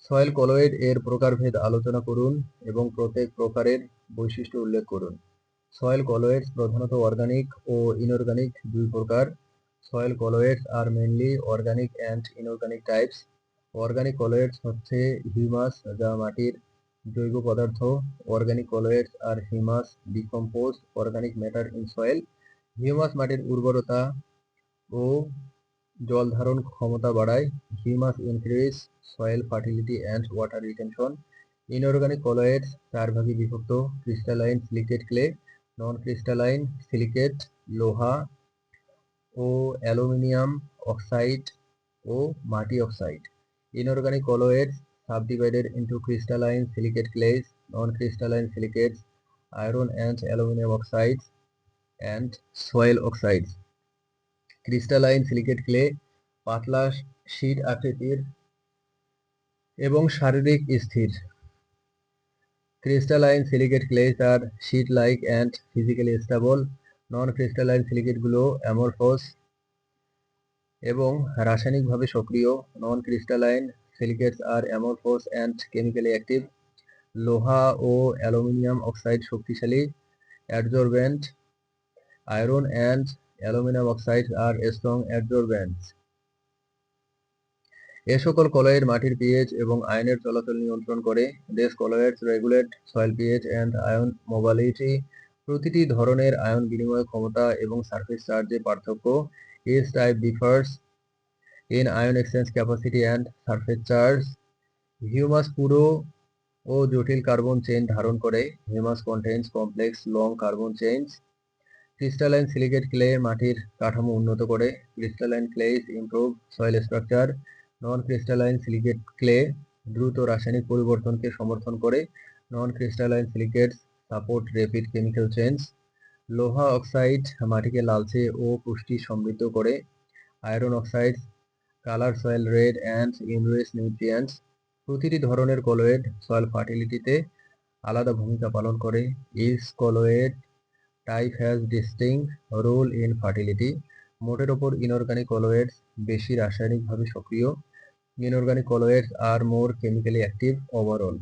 Soil colloid এর প্রকারভেদ আলোচনা করুন এবং প্রত্যেক প্রকারের বৈশিষ্ট্য উল্লেখ করুন। সয়েল কলয়েডস প্রধানত অর্গানিক ও ইনঅর্গানিক দুই প্রকার। Soil colloids are mainly organic and inorganic types. Organic colloids হচ্ছে হিউমাস যা মাটির জৈব পদার্থ। Organic colloids are humus decompose organic matter in soil. Humus মাটির উর্বরতা ও জল ধারণ ক্ষমতা বাড়ায়। Humus increase soil fertility and water retention. Inorganic colloids চার ভাগে বিভক্ত: crystalline silicate clay, non crystalline silicate, লোহা ও অ্যালুমিনিয়াম অক্সাইড ও মাটি oxide. Inorganic colloids subdivided into crystalline silicate clays, non-crystalline silicates, iron and aluminum oxides, and soil oxides. Crystalline silicate clay পাতলা sheet আকৃতির এবং শারীরিক স্থির। Crystalline silicate clays are sheet like and physically stable. Non crystalline সিলিকেটগুলো amorphous এবং রাসায়নিকভাবে সক্রিয়। Non crystalline silicates are amorphous and chemically active. লোহা ও অ্যালুমিনিয়াম অক্সাইড শক্তিশালী adsorbent. Iron and aluminium oxide are strong adsorbents. এ সকল কলয়েড মাটির পিএইচ এবং আয়নের চলাচল নিয়ন্ত্রণ করে। These colloids regulate soil pH and ion mobility. প্রতিটি ধরনের আয়ন বিনিময় ক্ষমতা এবং সারফেস চার্জে পার্থক্য। Each type differs in ion exchange capacity and surface charge. Humus পুরো ও জটিল কার্বন চেইন ধারণ করে। Humus contains complex long carbon chains. Crystalline silicate clay মাটির কাঠামো উন্নত করে। Crystalline clays improve soil structure. Non crystalline silicate clay দ্রুত রাসায়নিক পরিবর্তনকে সমর্থন করে। Non crystalline silicates support rapid chemical change. লোহা অক্সাইড মাটিকে লালচে ও পুষ্টি সমৃদ্ধ করে। Iron oxide colour soil red and enrich nutrients. প্রতিটি ধরনের কলয়েড সয়েল ফার্টিলিটিতে আলাদা ভূমিকা পালন করে। Each colloid type has distinct role in fertility. মোটের ওপর ইনঅর্গানিক কলয়েডস বেশি রাসায়নিকভাবে সক্রিয়। Inorganic colloids are more chemically active overall.